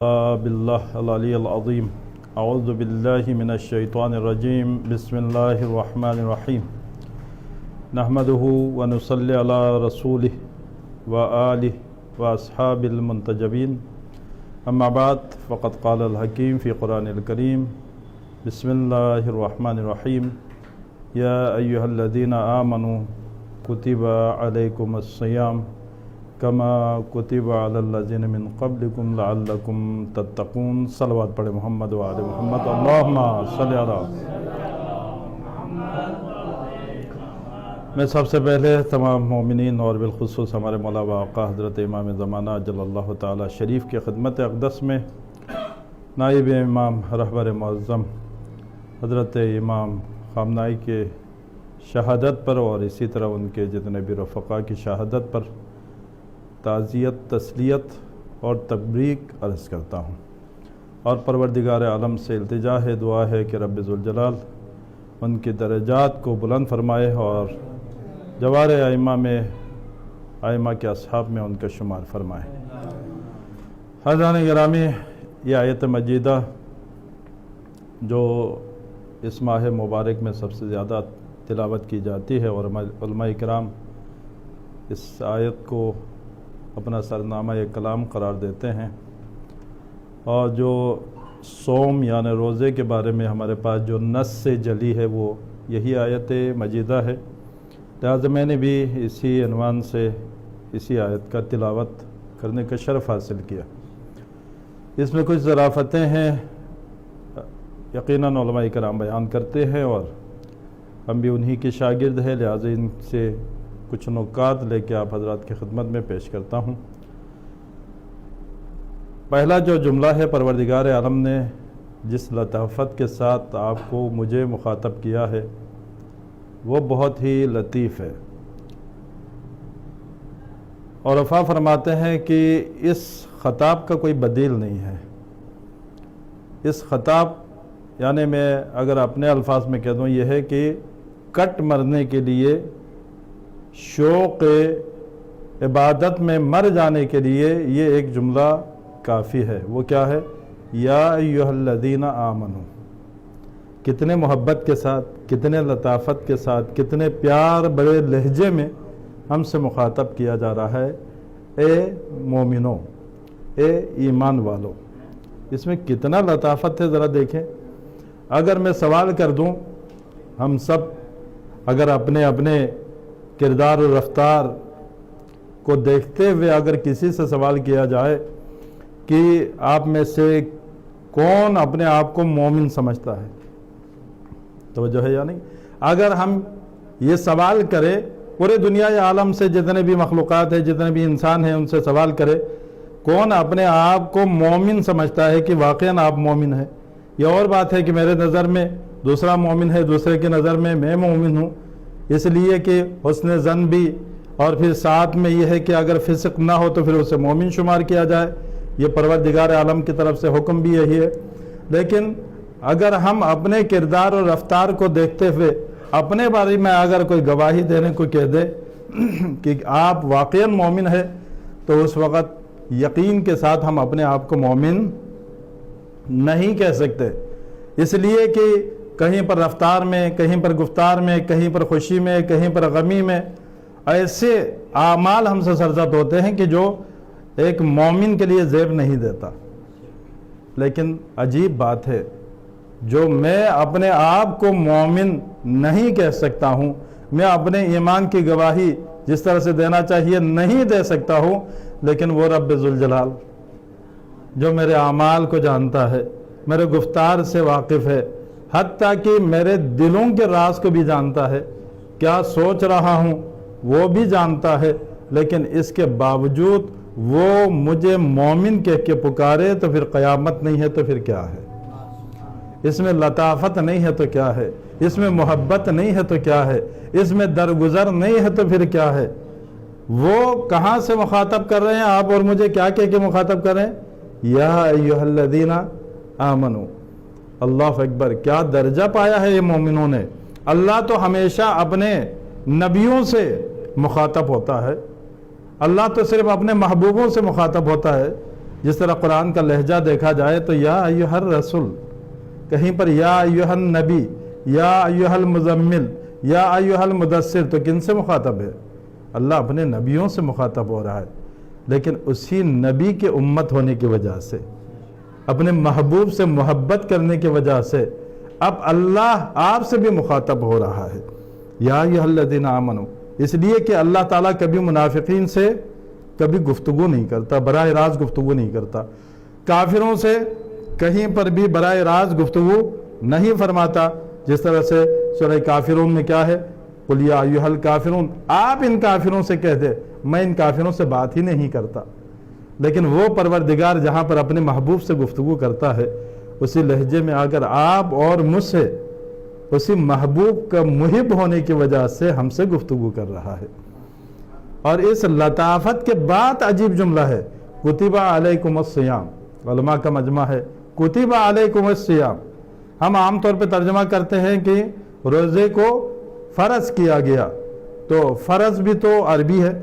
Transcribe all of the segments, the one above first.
باللہ العلی العظیم اعوذ باللہ من الشیطان الرجیم بسم اللہ الرحمن الرحیم نحمدہ ونصلی علی رسولہ وآلہ واصحاب المنتجبین اما بعد فقد قال الحکیم فی قرآن الکریم بسم اللہ الرحمن الرحیم یا ایہا الذین آمنوا کتب علیکم الصیام کما کتب علی الذین من قبلکم لعلکم تتقون۔ صلوات پڑھے محمد و آل محمد، اللہم صلی علی۔ میں سب سے پہلے تمام مومنین اور بالخصوص ہمارے مولا و آقا حضرت امام زمانہ جل اللہ تعالی شریف کی خدمت اقدس میں نائب امام رہبر معظم حضرت امام خامنائی کے شہادت پر اور اسی طرح ان کے جتنے بھی رفقا کی شہادت پر تعزیت، تسلیت اور تبریک عرض کرتا ہوں، اور پروردگار عالم سے التجا ہے، دعا ہے کہ رب ذوالجلال ان کی درجات کو بلند فرمائے اور جوار ائمہ کے اصحاب میں ان کا شمار فرمائے۔ حضران گرامی، یہ آیت مجیدہ جو اس ماہ مبارک میں سب سے زیادہ تلاوت کی جاتی ہے اور علماء کرام اس آیت کو اپنا سرنامہ کلام قرار دیتے ہیں، اور جو صوم یعنی روزے کے بارے میں ہمارے پاس جو نص سے جلی ہے وہ یہی آیت مجیدہ ہے، لہٰذا میں نے بھی اسی عنوان سے اسی آیت کا تلاوت کرنے کا شرف حاصل کیا۔ اس میں کچھ ظرافتیں ہیں، یقیناً علماء کرام بیان کرتے ہیں اور ہم بھی انہی کے شاگرد ہیں، لہٰذا ان سے کچھ نکات لے کے آپ حضرات کی خدمت میں پیش کرتا ہوں۔ پہلا جو جملہ ہے، پروردگار عالم نے جس لطافت کے ساتھ آپ کو مجھے مخاطب کیا ہے وہ بہت ہی لطیف ہے، اور وفا فرماتے ہیں کہ اس خطاب کا کوئی بدیل نہیں ہے۔ اس خطاب یعنی میں اگر اپنے الفاظ میں کہہ دوں یہ ہے کہ کٹ مرنے کے لیے، شوق عبادت میں مر جانے کے لیے یہ ایک جملہ کافی ہے۔ وہ کیا ہے؟ یا ایہا الذین آمنوا۔ کتنے محبت کے ساتھ، کتنے لطافت کے ساتھ، کتنے پیار بڑے لہجے میں ہم سے مخاطب کیا جا رہا ہے، اے مومنوں، اے ایمان والو۔ اس میں کتنا لطافت ہے ذرا دیکھیں۔ اگر میں سوال کر دوں، ہم سب اگر اپنے اپنے کردار و رفتار کو دیکھتے ہوئے اگر کسی سے سوال کیا جائے کہ آپ میں سے کون اپنے آپ کو مومن سمجھتا ہے، توجہ ہے یا نہیں؟ اگر ہم یہ سوال کریں، پورے دنیا عالم سے جتنے بھی مخلوقات ہیں، جتنے بھی انسان ہیں، ان سے سوال کرے کون اپنے آپ کو مومن سمجھتا ہے کہ واقعاً آپ مومن ہیں۔ یہ اور بات ہے کہ میرے نظر میں دوسرا مومن ہے، دوسرے کی نظر میں میں مومن ہوں، اس لیے کہ حسن ظن بھی، اور پھر ساتھ میں یہ ہے کہ اگر فسق نہ ہو تو پھر اسے مومن شمار کیا جائے۔ یہ پروردگار عالم کی طرف سے حکم بھی یہی ہے۔ لیکن اگر ہم اپنے کردار اور رفتار کو دیکھتے ہوئے اپنے بارے میں اگر کوئی گواہی دینے کو کہہ دے کہ آپ واقعاً مومن ہے، تو اس وقت یقین کے ساتھ ہم اپنے آپ کو مومن نہیں کہہ سکتے، اس لیے کہ کہیں پر رفتار میں، کہیں پر گفتار میں، کہیں پر خوشی میں، کہیں پر غمی میں ایسے اعمال ہم سے سرزد ہوتے ہیں کہ جو ایک مومن کے لیے زیب نہیں دیتا۔ لیکن عجیب بات ہے، جو میں اپنے آپ کو مومن نہیں کہہ سکتا ہوں، میں اپنے ایمان کی گواہی جس طرح سے دینا چاہیے نہیں دے سکتا ہوں، لیکن وہ رب ذوالجلال جو میرے اعمال کو جانتا ہے، میرے گفتار سے واقف ہے، حتیٰ کہ میرے دلوں کے راز کو بھی جانتا ہے، کیا سوچ رہا ہوں وہ بھی جانتا ہے، لیکن اس کے باوجود وہ مجھے مومن کہہ کے پکارے تو پھر قیامت نہیں ہے تو پھر کیا ہے؟ اس میں لطافت نہیں ہے تو کیا ہے؟ اس میں محبت نہیں ہے تو کیا ہے؟ اس میں درگزر نہیں ہے تو پھر کیا ہے؟ وہ کہاں سے مخاطب کر رہے ہیں آپ اور مجھے کیا کہہ کے مخاطب کر رہے ہیں؟ یا ایہا الذین آمنوا۔ اللہ اکبر، کیا درجہ پایا ہے یہ مومنوں نے۔ اللہ تو ہمیشہ اپنے نبیوں سے مخاطب ہوتا ہے، اللہ تو صرف اپنے محبوبوں سے مخاطب ہوتا ہے، جس طرح قرآن کا لہجہ دیکھا جائے تو یا ایھا الرسول، کہیں پر یا ایھا النبی، یا ایھا المزمل، یا ایھا المدثر، تو کن سے مخاطب ہے؟ اللہ اپنے نبیوں سے مخاطب ہو رہا ہے، لیکن اسی نبی کے امت ہونے کی وجہ سے، اپنے محبوب سے محبت کرنے کی وجہ سے اب اللہ آپ سے بھی مخاطب ہو رہا ہے، یا ایھا الذین آمنوا، اس لیے کہ اللہ تعالیٰ کبھی منافقین سے کبھی گفتگو نہیں کرتا، براہ راست گفتگو نہیں کرتا، کافروں سے کہیں پر بھی براہ راست گفتگو نہیں فرماتا، جس طرح سے سورہ کافرون میں کیا ہے، قل یا ایھا الکافرون، آپ ان کافروں سے کہہ دے میں ان کافروں سے بات ہی نہیں کرتا۔ لیکن وہ پروردگار جہاں پر اپنے محبوب سے گفتگو کرتا ہے، اسی لہجے میں اگر آپ اور مجھ سے اسی محبوب کا محب ہونے کی وجہ سے ہم سے گفتگو کر رہا ہے۔ اور اس لطافت کے بعد عجیب جملہ ہے، کتب علیکم الصیام، علماء کا مجمع ہے، کتب علیکم الصیام۔ ہم عام طور پہ ترجمہ کرتے ہیں کہ روزے کو فرض کیا گیا، تو فرض بھی تو عربی ہے،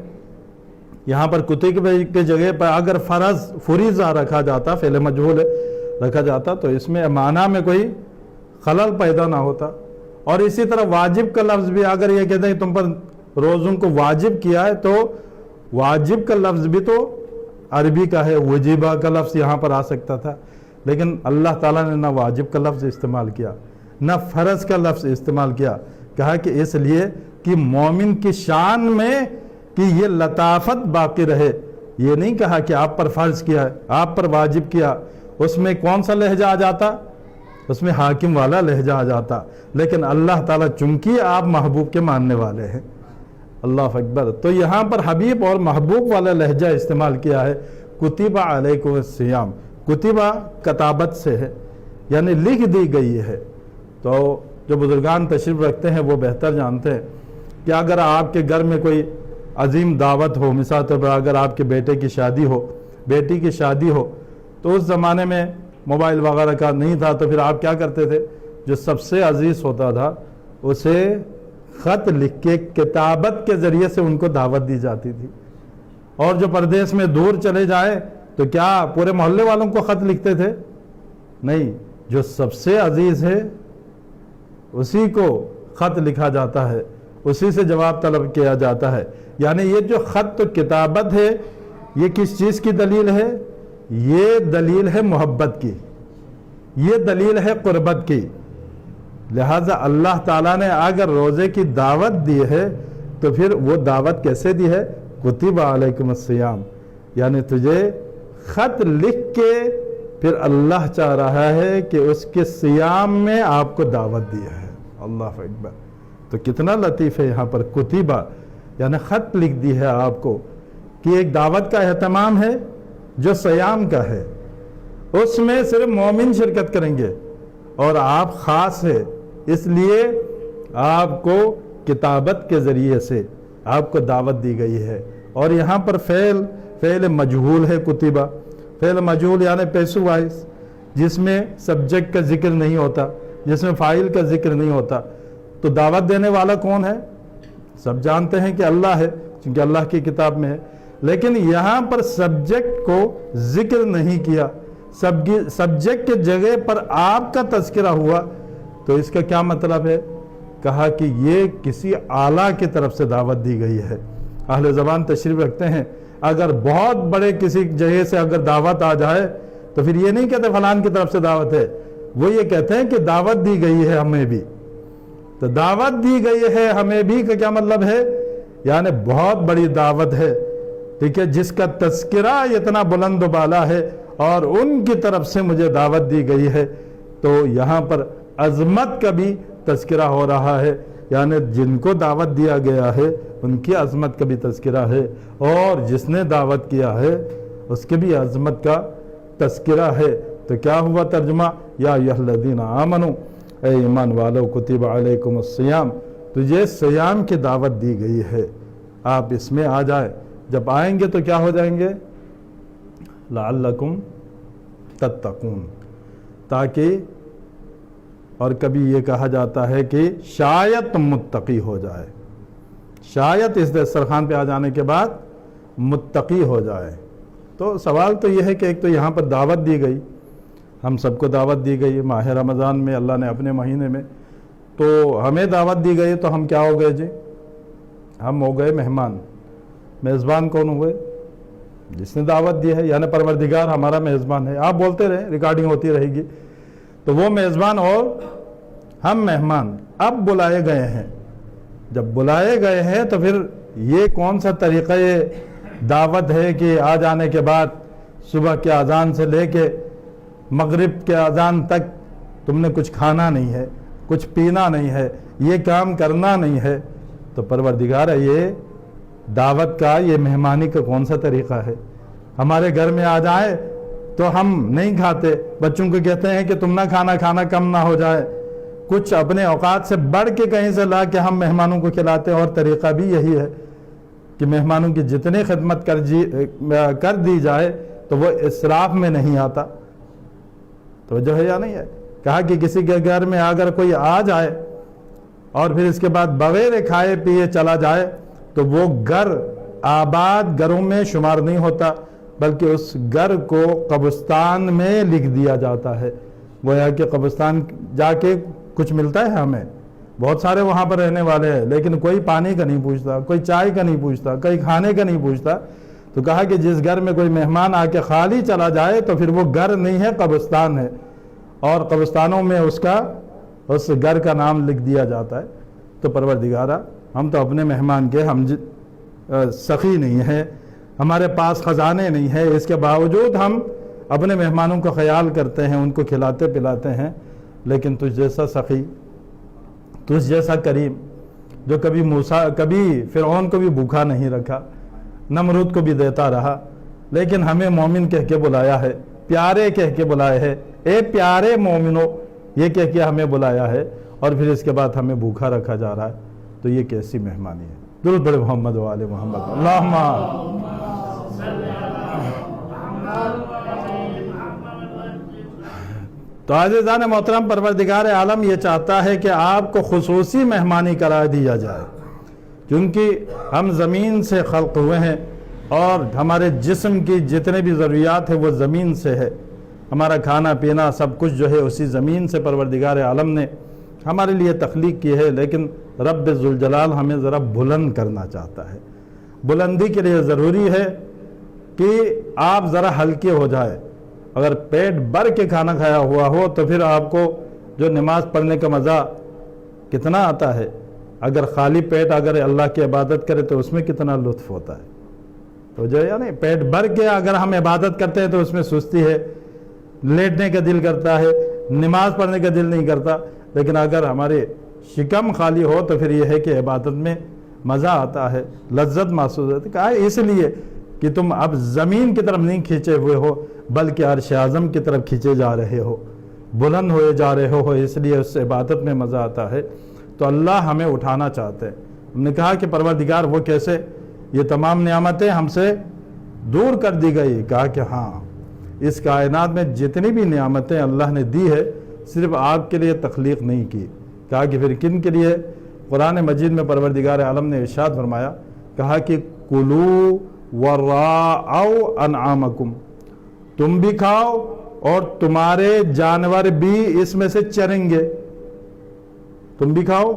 یہاں پر کتب کی جگہ پر اگر فرض فریضہ رکھا جاتا، فعل مجہول رکھا جاتا، تو اس میں معنی میں کوئی خلل پیدا نہ ہوتا۔ اور اسی طرح واجب کا لفظ بھی اگر یہ کہتے ہیں تم پر روزوں کو واجب کیا ہے، تو واجب کا لفظ بھی تو عربی کا ہے، وجیبہ کا لفظ یہاں پر آ سکتا تھا، لیکن اللہ تعالیٰ نے نہ واجب کا لفظ استعمال کیا نہ فرض کا لفظ استعمال کیا، کہا کہ اس لیے کہ مومن کی شان میں کہ یہ لطافت باقی رہے۔ یہ نہیں کہا کہ آپ پر فرض کیا ہے، آپ پر واجب کیا، اس میں کون سا لہجہ آ جاتا؟ اس میں حاکم والا لہجہ آ جاتا، لیکن اللہ تعالیٰ چونکہ آپ محبوب کے ماننے والے ہیں، اللہ اکبر، تو یہاں پر حبیب اور محبوب والا لہجہ استعمال کیا ہے، کتب علیکم الصیام۔ کتبہ کتابت سے ہے، یعنی لکھ دی گئی ہے۔ تو جو بزرگان تشریف رکھتے ہیں وہ بہتر جانتے ہیں کہ اگر آپ کے گھر میں کوئی عظیم دعوت ہو، مثال طور پر اگر آپ کے بیٹے کی شادی ہو، بیٹی کی شادی ہو، تو اس زمانے میں موبائل وغیرہ کا نہیں تھا، تو پھر آپ کیا کرتے تھے؟ جو سب سے عزیز ہوتا تھا اسے خط لکھ کے کتابت کے ذریعے سے ان کو دعوت دی جاتی تھی، اور جو پردیس میں دور چلے جائے تو کیا پورے محلے والوں کو خط لکھتے تھے؟ نہیں، جو سب سے عزیز ہے اسی کو خط لکھا جاتا ہے، اسی سے جواب طلب کیا جاتا ہے۔ یعنی یہ جو خط تو کتابت ہے، یہ کس چیز کی دلیل ہے؟ یہ دلیل ہے محبت کی، یہ دلیل ہے قربت کی۔ لہٰذا اللہ تعالیٰ نے اگر روزے کی دعوت دی ہے تو پھر وہ دعوت کیسے دی ہے؟ کتب علیکم الصیام، یعنی تجھے خط لکھ کے پھر اللہ چاہ رہا ہے کہ اس کے صیام میں آپ کو دعوت دی ہے۔ اللہ اکبر، تو کتنا لطیف ہے، یہاں پر کتبہ یعنی خط لکھ دی ہے آپ کو کہ ایک دعوت کا اہتمام ہے جو صیام کا ہے، اس میں صرف مومن شرکت کریں گے اور آپ خاص ہے، اس لیے آپ کو کتابت کے ذریعے سے آپ کو دعوت دی گئی ہے۔ اور یہاں پر فعل مجہول ہے، کتبہ فعل مجہول یعنی پیسو وائز، جس میں سبجیکٹ کا ذکر نہیں ہوتا، جس میں فاعل کا ذکر نہیں ہوتا، تو دعوت دینے والا کون ہے؟ سب جانتے ہیں کہ اللہ ہے، کیونکہ اللہ کی کتاب میں ہے، لیکن یہاں پر سبجیکٹ کو ذکر نہیں کیا، سبجیکٹ کے جگہ پر آپ کا تذکرہ ہوا، تو اس کا کیا مطلب ہے؟ کہا کہ یہ کسی اعلیٰ کی طرف سے دعوت دی گئی ہے۔ اہل زبان تشریف رکھتے ہیں، اگر بہت بڑے کسی جگہ سے اگر دعوت آ جائے تو پھر یہ نہیں کہتے فلان کی طرف سے دعوت ہے، وہ یہ کہتے ہیں کہ دعوت دی گئی ہے ہمیں بھی۔ تو دعوت دی گئی ہے ہمیں بھی کا کیا مطلب ہے؟ یعنی بہت بڑی دعوت ہے، ٹھیک ہے، جس کا تذکرہ اتنا بلند و بالا ہے اور ان کی طرف سے مجھے دعوت دی گئی ہے، تو یہاں پر عظمت کا بھی تذکرہ ہو رہا ہے، یعنی جن کو دعوت دیا گیا ہے ان کی عظمت کا بھی تذکرہ ہے، اور جس نے دعوت کیا ہے اس کے بھی عظمت کا تذکرہ ہے۔ تو کیا ہوا ترجمہ؟ یا ایھا الذین آمنوا، اے ایمان والو، کتب علیکم الصیام، تجھے صیام کی دعوت دی گئی ہے، آپ اس میں آ جائے۔ جب آئیں گے تو کیا ہو جائیں گے؟ لعلکم تتقون، تاکہ، اور کبھی یہ کہا جاتا ہے کہ شاید تم متقی ہو جائے، شاید اس دسترخوان پہ آ جانے کے بعد متقی ہو جائے، تو سوال تو یہ ہے کہ ایک تو یہاں پر دعوت دی گئی، ہم سب کو دعوت دی گئی ماہ رمضان میں، اللہ نے اپنے مہینے میں، تو ہمیں دعوت دی گئی تو ہم کیا ہو گئے جی؟ ہم ہو گئے مہمان۔ میزبان کون ہوئے؟ جس نے دعوت دی ہے، یعنی پروردگار ہمارا میزبان ہے۔ آپ بولتے رہے، ریکارڈنگ ہوتی رہے گی۔ تو وہ میزبان اور ہم مہمان اب بلائے گئے ہیں۔ جب بلائے گئے ہیں تو پھر یہ کون سا طریقہ دعوت ہے کہ آ جانے کے بعد صبح کے اذان سے لے کے مغرب کے اذان تک تم نے کچھ کھانا نہیں ہے، کچھ پینا نہیں ہے، یہ کام کرنا نہیں ہے؟ تو پروردگار ہے، یہ دعوت کا، یہ مہمانی کا کون سا طریقہ ہے؟ ہمارے گھر میں آ جائے تو ہم نہیں کھاتے، بچوں کو کہتے ہیں کہ تم نہ کھانا کم نہ ہو جائے، کچھ اپنے اوقات سے بڑھ کے کہیں سے لا کے ہم مہمانوں کو کھلاتے ہیں۔ اور طریقہ بھی یہی ہے کہ مہمانوں کی جتنی خدمت کر دی جائے تو وہ اسراف میں نہیں آتا۔ تو جو ہے یا نہیں ہے؟ کہا کہ کسی کے گھر میں اگر کوئی آ جائے اور پھر اس کے بعد بغیر کھائے پیے چلا جائے تو وہ گھر آباد گھروں میں شمار نہیں ہوتا، بلکہ اس گھر کو قبرستان میں لکھ دیا جاتا ہے۔ گویا کہ قبرستان جا کے کچھ ملتا ہے ہمیں، بہت سارے وہاں پر رہنے والے ہیں، لیکن کوئی پانی کا نہیں پوچھتا، کوئی چائے کا نہیں پوچھتا، کوئی کھانے کا نہیں پوچھتا۔ تو کہا کہ جس گھر میں کوئی مہمان آ کے خالی چلا جائے تو پھر وہ گھر نہیں ہے، قبرستان ہے، اور قبرستانوں میں اس گھر کا نام لکھ دیا جاتا ہے۔ تو پروردگارہ، ہم تو اپنے مہمان کے ہم سخی نہیں ہیں، ہمارے پاس خزانے نہیں ہیں، اس کے باوجود ہم اپنے مہمانوں کا خیال کرتے ہیں، ان کو کھلاتے پلاتے ہیں۔ لیکن تجھ جیسا سخی، تجھ جیسا کریم، جو کبھی فرعون کو بھی بھوکا نہیں رکھا، نمرود کو بھی دیتا رہا، لیکن ہمیں مومن کہہ کے بلایا ہے، پیارے کہہ کے بلایا ہے، اے پیارے مومنو، یہ کہہ کے ہمیں بلایا ہے، اور پھر اس کے بعد ہمیں بھوکا رکھا جا رہا ہے۔ تو یہ کیسی مہمانی ہے؟ درود پڑھے محمد و آل محمد۔ اللہم تو عزیزان محترم، پروردگار عالم یہ چاہتا ہے کہ آپ کو خصوصی مہمانی کرا دیا جائے، کیونکہ ہم زمین سے خلق ہوئے ہیں اور ہمارے جسم کی جتنے بھی ضروریات ہیں وہ زمین سے ہے۔ ہمارا کھانا پینا سب کچھ جو ہے اسی زمین سے پروردگار عالم نے ہمارے لیے تخلیق کی ہے، لیکن رب ذوالجلال ہمیں ذرا بلند کرنا چاہتا ہے۔ بلندی کے لیے ضروری ہے کہ آپ ذرا ہلکے ہو جائے۔ اگر پیٹ بھر کے کھانا کھایا ہوا ہو تو پھر آپ کو جو نماز پڑھنے کا مزہ کتنا آتا ہے، اگر خالی پیٹ اگر اللہ کی عبادت کرے تو اس میں کتنا لطف ہوتا ہے۔ تو جو ہے پیٹ بھر کے اگر ہم عبادت کرتے ہیں تو اس میں سستی ہے، لیٹنے کا دل کرتا ہے، نماز پڑھنے کا دل نہیں کرتا۔ لیکن اگر ہمارے شکم خالی ہو تو پھر یہ ہے کہ عبادت میں مزہ آتا ہے، لذت محسوس ہوتی ہے۔ کہا اس لیے کہ تم اب زمین کی طرف نہیں کھینچے ہوئے ہو بلکہ عرش اعظم کی طرف کھینچے جا رہے ہو، بلند ہوئے جا رہے ہو، اس لیے اس عبادت میں مزہ آتا ہے۔ تو اللہ ہمیں اٹھانا چاہتے ہیں۔ ہم نے کہا کہ پروردگار وہ کیسے؟ یہ تمام نعمتیں ہم سے دور کر دی گئی۔ کہا کہ ہاں، اس کائنات میں جتنی بھی نعمتیں اللہ نے دی ہے صرف آپ کے لیے تخلیق نہیں کی۔ کہا کہ پھر کن کے لیے؟ قرآن مجید میں پروردگار عالم نے ارشاد فرمایا، کہا کہ کلو وراعوا انعامکم، تم بھی کھاؤ اور تمہارے جانور بھی اس میں سے چریں گے۔ تم بھی کھاؤ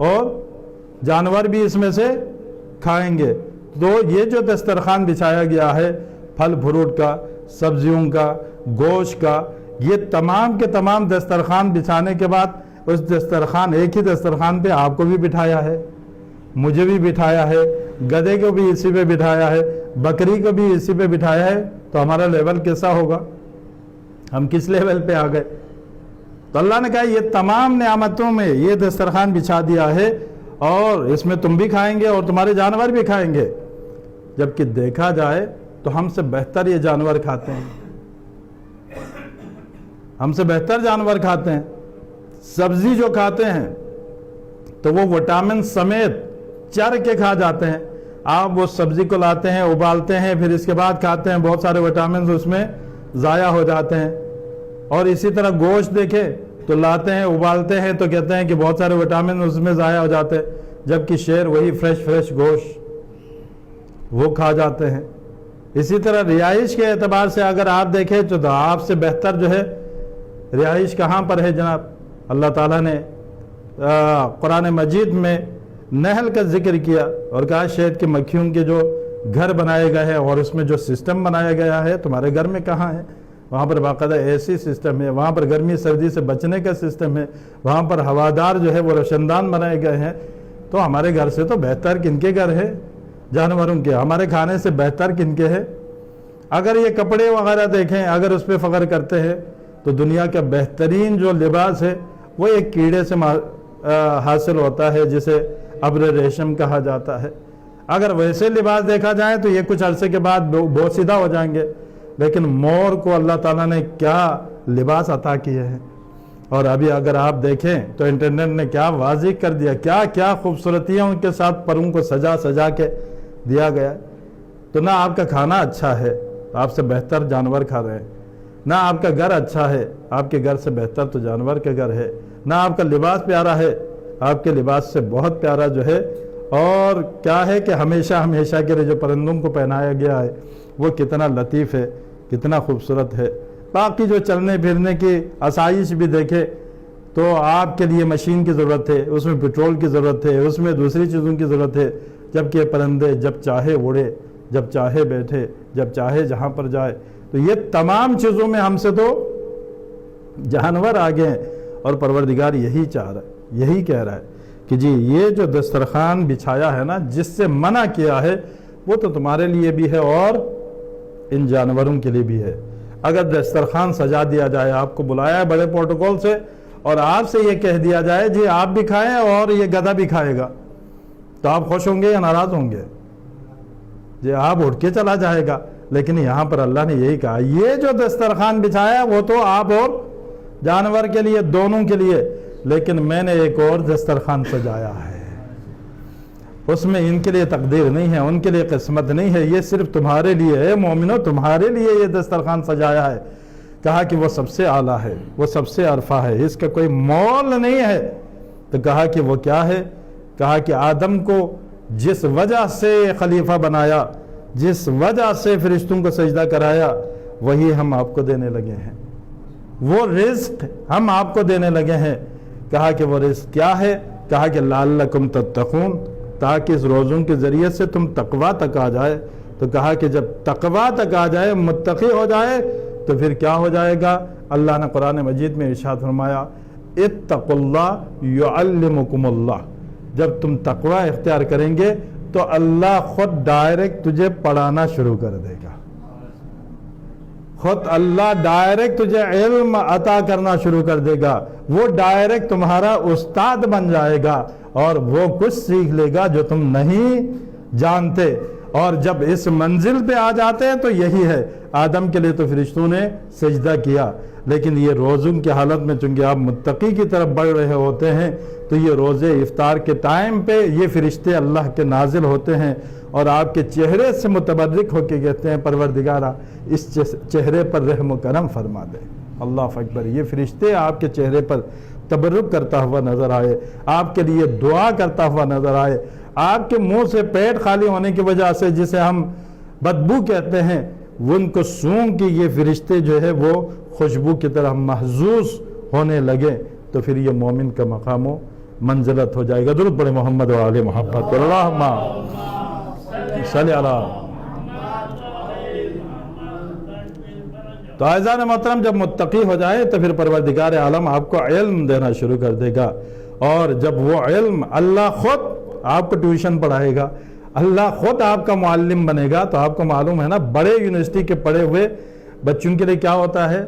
اور جانور بھی اس میں سے کھائیں گے۔ تو یہ جو دسترخوان بچھایا گیا ہے پھل فروٹ کا، سبزیوں کا، گوشت کا، یہ تمام کے تمام دسترخوان بچھانے کے بعد اس دسترخوان، ایک ہی دسترخوان پہ آپ کو بھی بٹھایا ہے، مجھے بھی بٹھایا ہے، گدھے کو بھی اسی پہ بٹھایا ہے، بکری کو بھی اسی پہ بٹھایا ہے۔ تو ہمارا لیول کیسا ہوگا؟ ہم کس لیول پہ آ گئے؟ تو اللہ نے کہا یہ تمام نعمتوں میں یہ دسترخوان بچھا دیا ہے اور اس میں تم بھی کھائیں گے اور تمہارے جانور بھی کھائیں گے۔ جبکہ دیکھا جائے تو ہم سے بہتر یہ جانور کھاتے ہیں، ہم سے بہتر جانور کھاتے ہیں۔ سبزی جو کھاتے ہیں تو وہ وٹامن سمیت چر کے کھا جاتے ہیں۔ آپ وہ سبزی کو لاتے ہیں، ابالتے ہیں، پھر اس کے بعد کھاتے ہیں، بہت سارے وٹامنز اس میں ضائع ہو جاتے ہیں۔ اور اسی طرح گوشت دیکھے تو لاتے ہیں، ابالتے ہیں تو کہتے ہیں کہ بہت سارے وٹامن اس میں ضائع ہو جاتے ہیں، جبکہ شیر وہی فریش گوشت وہ کھا جاتے ہیں۔ اسی طرح رہائش کے اعتبار سے اگر آپ دیکھیں تو آپ سے بہتر جو ہے رہائش کہاں پر ہے جناب؟ اللہ تعالیٰ نے قرآن مجید میں نحل کا ذکر کیا اور کہا شہد کی مکھیوں کے جو گھر بنائے گئے ہیں اور اس میں جو سسٹم بنایا گیا ہے تمہارے گھر میں کہاں ہے؟ وہاں پر باقاعدہ ایسی سسٹم ہے، وہاں پر گرمی سردی سے بچنے کا سسٹم ہے، وہاں پر ہوادار جو ہے وہ روشندان بنائے گئے ہیں۔ تو ہمارے گھر سے تو بہتر کن کے گھر ہے؟ جانوروں کے۔ ہمارے کھانے سے بہتر کن کے ہے؟ اگر یہ کپڑے وغیرہ دیکھیں، اگر اس پہ فخر کرتے ہیں تو دنیا کا بہترین جو لباس ہے وہ ایک کیڑے سے حاصل ہوتا ہے جسے ابر ریشم کہا جاتا ہے۔ اگر ویسے لباس دیکھا جائے تو یہ کچھ عرصے کے بعد بوسیدہ ہو جائیں گے، لیکن مور کو اللہ تعالیٰ نے کیا لباس عطا کیے ہیں۔ اور ابھی اگر آپ دیکھیں تو انٹرنیٹ نے کیا واضح کر دیا، کیا کیا خوبصورتیاں ان کے ساتھ پروں کو سجا سجا کے دیا گیا ہے۔ تو نہ آپ کا کھانا اچھا ہے، آپ سے بہتر جانور کھا رہے ہیں، نہ آپ کا گھر اچھا ہے، آپ کے گھر سے بہتر تو جانور کے گھر ہے، نہ آپ کا لباس پیارا ہے، آپ کے لباس سے بہت پیارا جو ہے اور کیا ہے کہ ہمیشہ ہمیشہ کے لیے جو پرندوں کو پہنایا گیا ہے وہ کتنا لطیف ہے، کتنا خوبصورت ہے۔ باقی جو چلنے پھرنے کی آسائش بھی دیکھے تو آپ کے لیے مشین کی ضرورت ہے، اس میں پیٹرول کی ضرورت ہے، اس میں دوسری چیزوں کی ضرورت ہے، جبکہ یہ پرندے جب چاہے اڑے، جب چاہے بیٹھے، جب چاہے جہاں پر جائے۔ تو یہ تمام چیزوں میں ہم سے تو جانور آگے ہیں، اور پروردگار یہی چاہ رہا ہے، یہی کہہ رہا ہے کہ جی یہ جو دسترخوان بچھایا ہے نا، جس سے منع کیا ہے وہ تو تمہارے لیے بھی ہے اور ان جانوروں کے لیے بھی ہے۔ اگر دسترخوان سجا دیا جائے، آپ کو بلایا ہے بڑے پروٹوکول سے، اور آپ سے یہ کہہ دیا جائے جی آپ بھی کھائیں اور یہ گدھا بھی کھائے گا، تو آپ خوش ہوں گے یا ناراض ہوں گے؟ جی آپ اٹھ کے چلا جائے گا۔ لیکن یہاں پر اللہ نے یہی کہا یہ جو دسترخوان بچھایا ہے وہ تو آپ اور جانور کے لیے، دونوں کے لیے، لیکن میں نے ایک اور دسترخوان سجایا ہے، اس میں ان کے لیے تقدیر نہیں ہے، ان کے لیے قسمت نہیں ہے، یہ صرف تمہارے لیے ہے مومنو، تمہارے لیے یہ دسترخوان سجایا ہے۔ کہا کہ وہ سب سے اعلیٰ ہے، وہ سب سے عرفہ ہے، اس کا کوئی مول نہیں ہے۔ تو کہا کہ وہ کیا ہے؟ کہا کہ آدم کو جس وجہ سے خلیفہ بنایا، جس وجہ سے فرشتوں کو سجدہ کرایا، وہی ہم آپ کو دینے لگے ہیں، وہ رزق ہم آپ کو دینے لگے ہیں۔ کہا کہ وہ رزق کیا ہے؟ کہا کہ لعلکم تتقون، تاکہ اس روزوں کے ذریعے سے تم تقوی تک آ جائے۔ تو کہا کہ جب تقوی تک آ جائے، متقی ہو جائے، تو پھر کیا ہو جائے گا؟ اللہ نے قرآن مجید میں ارشاد فرمایا اتقوا اللہ یعلمکم اللہ، جب تم تقوی اختیار کریں گے تو اللہ خود ڈائریکٹ تجھے پڑھانا شروع کر دے گا، خود اللہ ڈائریکٹ تجھے علم عطا کرنا شروع کر دے گا، وہ ڈائریکٹ تمہارا استاد بن جائے گا اور وہ کچھ سیکھ لے گا جو تم نہیں جانتے۔ اور جب اس منزل پہ آ جاتے ہیں تو یہی ہے، آدم کے لیے تو فرشتوں نے سجدہ کیا، لیکن یہ روزوں کی حالت میں چونکہ آپ متقی کی طرف بڑھ رہے ہوتے ہیں تو یہ روزے افطار کے ٹائم پہ یہ فرشتے اللہ کے نازل ہوتے ہیں اور آپ کے چہرے سے متبرک ہو کے کہتے ہیں پروردگارہ اس چہرے پر رحم و کرم فرما دے۔ اللہ اکبر، یہ فرشتے آپ کے چہرے پر تبرک کرتا ہوا نظر آئے، آپ کے لیے دعا کرتا ہوا نظر آئے، آپ کے منہ سے پیٹ خالی ہونے کی وجہ سے جسے ہم بدبو کہتے ہیں، ان کو سونگ کی یہ فرشتے جو ہے وہ خوشبو کی طرح محسوس ہونے لگے، تو پھر یہ مومن کا مقام و منزلت ہو جائے گا۔ درود پڑھے محمد و آل محمد، اللہم صلی علی۔ تو اعزان محترم، جب متقی ہو جائے تو پھر پروردگار عالم آپ کو علم دینا شروع کر دے گا، اور جب وہ علم اللہ خود آپ کو ٹیوشن پڑھائے گا، اللہ خود آپ کا معلم بنے گا، تو آپ کو معلوم ہے نا بڑے یونیورسٹی کے پڑھے ہوئے بچوں کے لیے کیا ہوتا ہے،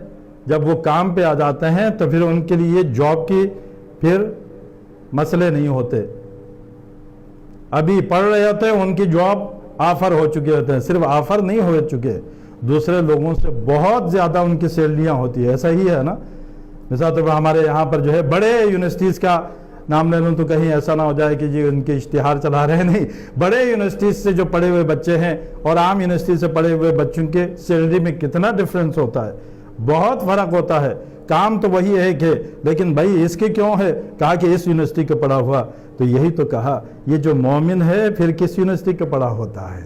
جب وہ کام پہ آ جاتے ہیں تو پھر ان کے لیے جاب کی پھر مسئلے نہیں ہوتے، ابھی پڑھ رہے ہوتے ہیں ان کی جاب آفر ہو چکے ہوتے ہیں، صرف آفر نہیں ہو چکے، دوسرے لوگوں سے بہت زیادہ ان کی سیلریاں ہوتی ہے۔ ایسا ہی ہے نا، مثال طور پر ہمارے یہاں پر جو ہے بڑے یونیورسٹیز کا نام لے لوں تو کہیں ایسا نہ ہو جائے کہ جی ان کے اشتہار چلا رہے، نہیں، بڑے یونیورسٹیز سے جو پڑھے ہوئے بچے ہیں اور عام یونیورسٹی سے پڑھے ہوئے بچوں کے سیلری میں کتنا ڈفرنس ہوتا ہے، بہت فرق ہوتا ہے، کام تو وہی ہے کہ لیکن بھائی اس کی کیوں ہے؟ کہا کہ اس یونیورسٹی کا پڑھا ہوا، تو یہی تو کہا یہ جو مومن ہے پھر کس یونیورسٹی کا پڑھا ہوتا ہے؟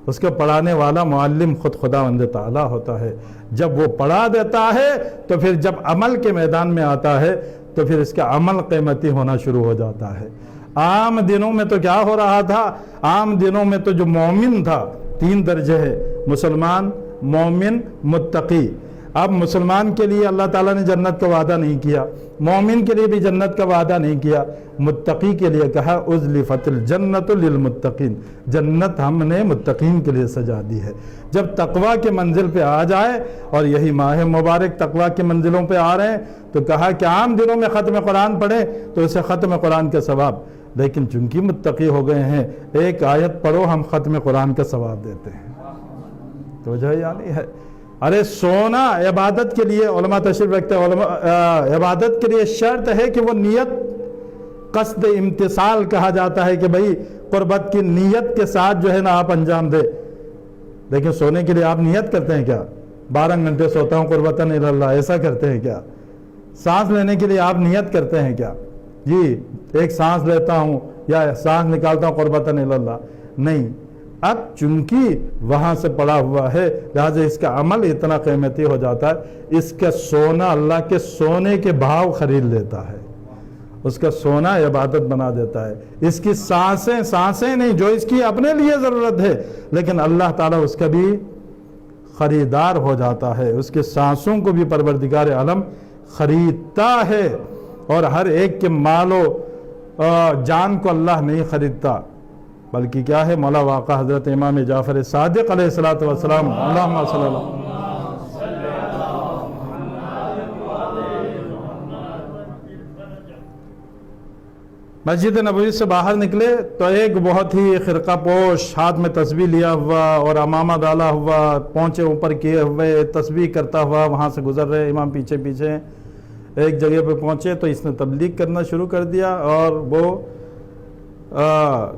اس کو پڑھانے والا معلم خود خداوند تعالیٰ ہوتا ہے. جب وہ پڑھا دیتا ہے تو پھر جب عمل کے میدان میں آتا ہے تو پھر اس کا عمل قیمتی ہونا شروع ہو جاتا ہے. عام دنوں میں تو کیا ہو رہا تھا؟ عام دنوں میں تو جو مومن تھا 3 درجے ہے: مسلمان، مومن، متقی. اب مسلمان کے لیے اللہ تعالیٰ نے جنت کا وعدہ نہیں کیا، مومن کے لیے بھی جنت کا وعدہ نہیں کیا، متقی کے لیے کہا اُزْلِفَتِ الْجَنَّةُ لِلْمُتَّقِينَ، جنت ہم نے متقین کے لیے سجا دی ہے. جب تقویٰ کے منزل پہ آ جائے، اور یہی ماہ مبارک تقویٰ کے منزلوں پہ آ رہے ہیں، تو کہا کہ عام دنوں میں ختم قرآن پڑھیں تو اسے ختم قرآن کا ثواب، لیکن چونکہ متقی ہو گئے ہیں ایک آیت پڑھو ہم ختم قرآن کا ثواب دیتے ہیں. تو وجہ یعنی ہے ارے سونا عبادت کے لیے، علماء تشریف رکھتے ہیں، عبادت کے لیے شرط ہے کہ وہ نیت، قصد امتثال کہا جاتا ہے کہ بھئی قربت کی نیت کے ساتھ جو ہے نا آپ انجام دے. لیکن سونے کے لیے آپ نیت کرتے ہیں کیا؟ 12 گھنٹے سوتا ہوں قربتاً الی اللہ، ایسا کرتے ہیں کیا؟ سانس لینے کے لیے آپ نیت کرتے ہیں کیا؟ جی ایک سانس لیتا ہوں یا سانس نکالتا ہوں قربتاً الی اللہ، نہیں. اب چونکہ وہاں سے پڑا ہوا ہے لہٰذا اس کا عمل اتنا قیمتی ہو جاتا ہے، اس کا سونا اللہ کے سونے کے بھاؤ خرید لیتا ہے، اس کا سونا عبادت بنا دیتا ہے. اس کی سانسیں نہیں جو اس کی اپنے لیے ضرورت ہے، لیکن اللہ تعالیٰ اس کا بھی خریدار ہو جاتا ہے، اس کے سانسوں کو بھی پروردگار عالم خریدتا ہے. اور ہر ایک کے مال و جان کو اللہ نہیں خریدتا، بلکہ کیا ہے؟ مولا واقع حضرت امام جعفر صادق علیہ السلام، اللہم صلی اللہ علیہ وسلم. مسجد نبوی سے باہر نکلے تو ایک بہت ہی خرقہ پوش، ہاتھ میں تسبیح لیا ہوا اور عمامہ ڈالا ہوا، پونچے اوپر کیے ہوئے تسبیح کرتا ہوا وہاں سے گزر رہے. امام پیچھے پیچھے ایک جگہ پہ پہنچے تو اس نے تبلیغ کرنا شروع کر دیا، اور وہ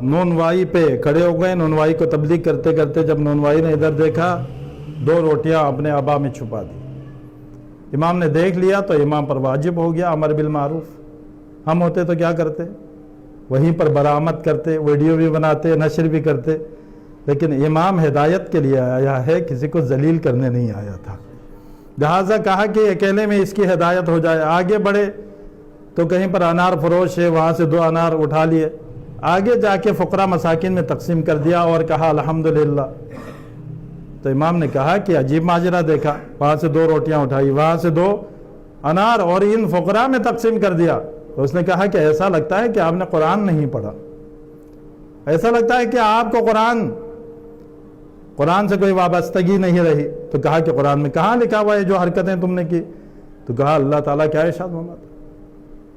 نونوائی پہ کھڑے ہو گئے. نونوائی کو تبلیغ کرتے کرتے جب نونوائی نے ادھر دیکھا 2 روٹیاں اپنے عبا میں چھپا دی. امام نے دیکھ لیا تو امام پر واجب ہو گیا امر بالمعروف. ہم ہوتے تو کیا کرتے؟ وہیں پر برآمد کرتے، ویڈیو بھی بناتے، نشر بھی کرتے. لیکن امام ہدایت کے لیے آیا ہے، کسی کو ذلیل کرنے نہیں آیا تھا. لہٰذا کہا کہ اکیلے میں اس کی ہدایت ہو جائے. آگے بڑھے تو کہیں پر انار فروش ہے، وہاں سے 2 انار اٹھا لیے، آگے جا کے فقراء مساکین میں تقسیم کر دیا اور کہا الحمدللہ. تو امام نے کہا کہ عجیب ماجرا دیکھا، وہاں سے 2 روٹیاں اٹھائی، وہاں سے 2 انار اور ان فقراء میں تقسیم کر دیا. تو اس نے کہا کہ ایسا لگتا ہے کہ آپ نے قرآن نہیں پڑھا، ایسا لگتا ہے کہ آپ کو قرآن سے کوئی وابستگی نہیں رہی. تو کہا کہ قرآن میں کہاں لکھا ہوا ہے جو حرکتیں تم نے کی؟ تو کہا اللہ تعالیٰ کیا ارشاد فرماتا ہے؟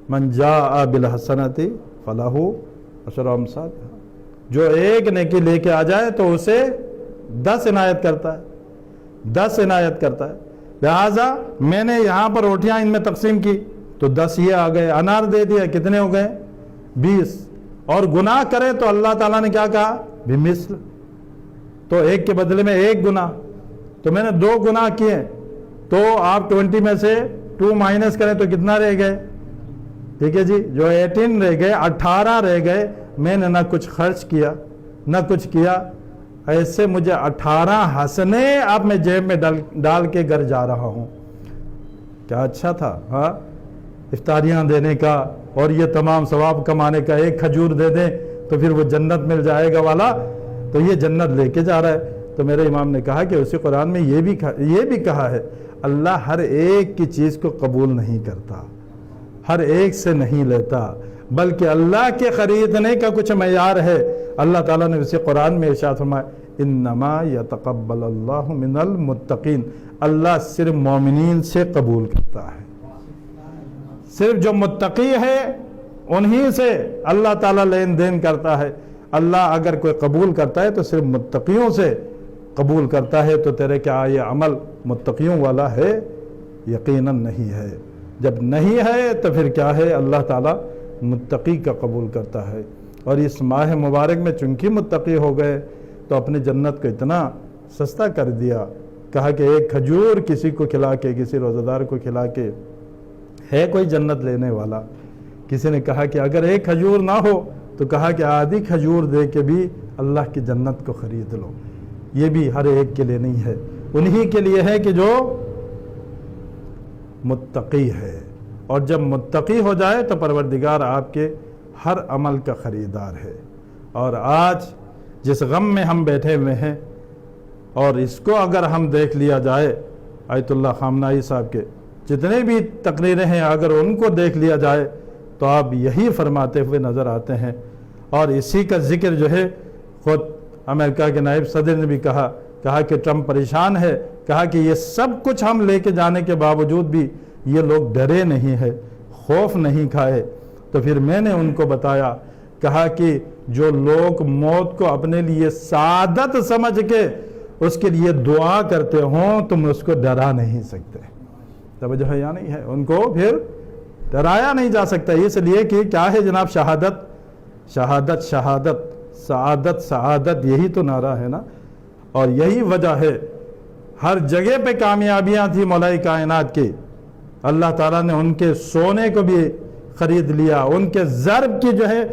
من جاء بالحسنۃ فلہ عشر امثالھا، جو ایک نیکی لے کے آ جائے تو اسے 10 عنایت کرتا ہے، 10 عنایت کرتا ہے. لہٰذا میں نے یہاں پر روٹیاں ان میں تقسیم کی تو 10 یہ آ گئے، انار دے دیا کتنے ہو گئے؟ 20. اور گناہ کرے تو اللہ تعالیٰ نے کیا کہا؟ بمثل، تو ایک کے بدلے میں 1 گناہ. تو میں نے 2 گناہ کیے تو آپ 20 میں سے 2 مائنس کریں تو کتنا رہ گئے؟ ٹھیک ہے جی، جو 18 رہ گئے، 18 رہ گئے. میں نے نہ کچھ خرچ کیا نہ کچھ کیا، ایسے مجھے 18 حسنے اب میں جیب میں ڈال کے گھر جا رہا ہوں. کیا اچھا تھا ہاں، افطاریاں دینے کا اور یہ تمام ثواب کمانے کا. 1 کھجور دے دیں تو پھر وہ جنت مل جائے گا والا، تو یہ جنت لے کے جا رہا ہے. تو میرے امام نے کہا کہ اسی قرآن میں یہ بھی کہا ہے اللہ ہر ایک کی چیز کو قبول نہیں کرتا، ہر ایک سے نہیں لیتا، بلکہ اللہ کے خریدنے کا کچھ معیار ہے. اللہ تعالیٰ نے اسی قرآن میں ارشاد فرمایا انما یتقبل اللہ من المتقین، اللہ صرف مومنین سے قبول کرتا ہے. صرف جو متقی ہے انہی سے اللہ تعالیٰ لین دین کرتا ہے. اللہ اگر کوئی قبول کرتا ہے تو صرف متقیوں سے قبول کرتا ہے. تو تیرے کیا یہ عمل متقیوں والا ہے؟ یقیناً نہیں ہے. جب نہیں ہے تو پھر کیا ہے؟ اللہ تعالیٰ متقی کا قبول کرتا ہے. اور اس ماہ مبارک میں چونکہ متقی ہو گئے تو اپنے جنت کو اتنا سستا کر دیا. کہا کہ 1 کھجور کسی کو کھلا کے، کسی روزہ دار کو کھلا کے، ہے کوئی جنت لینے والا؟ کسی نے کہا کہ اگر 1 کھجور نہ ہو تو کہا کہ آدھی کھجور دے کے بھی اللہ کی جنت کو خرید لو. یہ بھی ہر ایک کے لیے نہیں ہے، انہی کے لیے ہے کہ جو متقی ہے، اور جب متقی ہو جائے تو پروردگار آپ کے ہر عمل کا خریدار ہے۔ اور آج جس غم میں ہم بیٹھے ہوئے ہیں، اور اس کو اگر ہم دیکھ لیا جائے، آیت اللہ خامنائی صاحب کے جتنے بھی تقریریں ہیں اگر ان کو دیکھ لیا جائے تو آپ یہی فرماتے ہوئے نظر آتے ہیں، اور اسی کا ذکر جو ہے خود امریکہ کے نائب صدر نے بھی کہا کہ ٹرمپ پریشان ہے، کہا کہ یہ سب کچھ ہم لے کے جانے کے باوجود بھی یہ لوگ ڈرے نہیں ہے، خوف نہیں کھائے۔ تو پھر میں نے ان کو بتایا، کہا کہ جو لوگ موت کو اپنے لیے سعادت سمجھ کے اس کے لیے دعا کرتے ہوں تم اس کو ڈرا نہیں سکتے۔ توجہ ہے یا نہیں ہے؟ ان کو پھر ڈرایا نہیں جا سکتا، اس لیے کہ کیا ہے جناب، شہادت شہادت شہادت، سعادت سعادت، یہی تو نعرہ ہے نا، اور یہی وجہ ہے ہر جگہ پہ کامیابیاں تھی مولا کائنات کی۔ اللہ تعالیٰ نے ان کے سونے کو بھی خرید لیا، ان کے ضرب کی جو ہے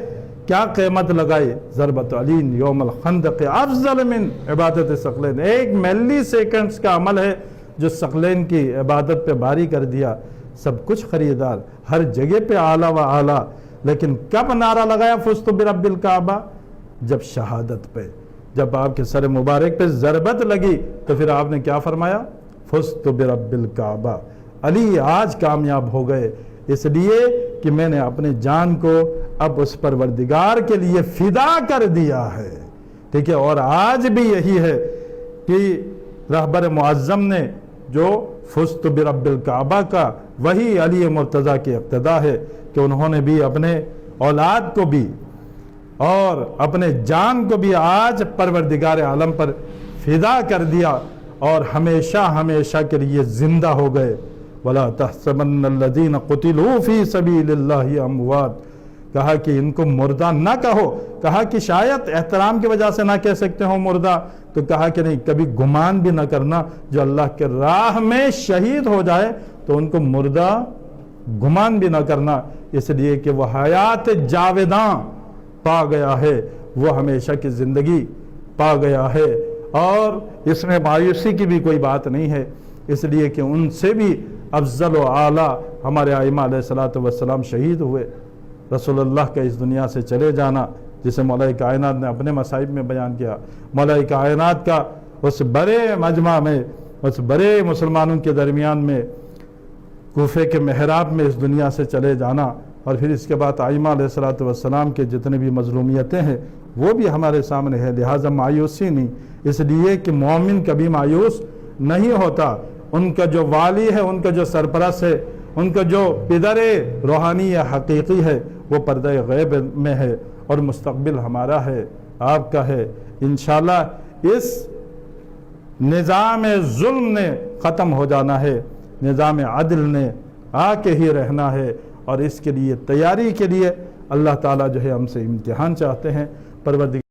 کیا قیمت لگائی، ضربت علین یوم الخندق افضل من عبادت ثقلین، 1 ملی سیکنڈز کا عمل ہے جو ثقلین کی عبادت پہ باری کر دیا۔ سب کچھ خریدار، ہر جگہ پہ اعلیٰ و اعلیٰ، لیکن کب نعرہ لگایا فزت برب الکعبہ؟ جب شہادت پہ، جب آپ کے سر مبارک پہ ضربت لگی تو پھر آپ نے کیا فرمایا؟ فزت برب الکعبہ، علی آج کامیاب ہو گئے، اس لیے کہ میں نے اپنے جان کو اب اس پروردگار کے لیے فدا کر دیا ہے، ٹھیک ہے۔ اور آج بھی یہی ہے کہ رہبر معظم نے جو فزت برب الکعبہ کا، وہی علی مرتضیٰ کی اقتدا ہے کہ انہوں نے بھی اپنے اولاد کو بھی اور اپنے جان کو بھی آج پروردگار عالم پر فدا کر دیا، اور ہمیشہ ہمیشہ کے لیے زندہ ہو گئے۔ وَلَا تَحْسَبَنَّ الَّذِينَ قُتِلُوا فِي سَبِيلِ اللَّهِ أَمْوَاتٌ، کہا کہ ان کو مردہ نہ کہو، کہا کہ شاید احترام کی وجہ سے نہ کہہ سکتے ہو مردہ، تو کہا کہ نہیں، کبھی گمان بھی نہ کرنا، جو اللہ کے راہ میں شہید ہو جائے تو ان کو مردہ گمان بھی نہ کرنا، اس لیے کہ وہ حیات جاوداں پا گیا ہے، وہ ہمیشہ کی زندگی پا گیا ہے، اور اس میں مایوسی کی بھی کوئی بات نہیں ہے، اس لیے کہ ان سے بھی افضل و اعلیٰ ہمارے ائمہ علیہ السلام شہید ہوئے۔ رسول اللہ کا اس دنیا سے چلے جانا، جسے مولا کائنات نے اپنے مصائب میں بیان کیا، مولا کائنات کا اس بڑے مجمع میں، اس بڑے مسلمانوں کے درمیان میں، کوفے کے محراب میں اس دنیا سے چلے جانا، اور پھر اس کے بعد ائمہ علیہ السلام کے جتنے بھی مظلومیتیں ہیں وہ بھی ہمارے سامنے ہے، لہٰذا مایوسی نہیں، اس لیے کہ مومن کبھی مایوس نہیں ہوتا۔ ان کا جو والی ہے، ان کا جو سرپرست ہے، ان کا جو پدر روحانی یا حقیقی ہے، وہ پردہ غیب میں ہے، اور مستقبل ہمارا ہے، آپ کا ہے۔ انشاءاللہ اس نظام ظلم نے ختم ہو جانا ہے، نظام عدل نے آ کے ہی رہنا ہے، اور اس کے لیے تیاری کے لیے اللہ تعالیٰ جو ہے ہم سے امتحان چاہتے ہیں۔ پروردگار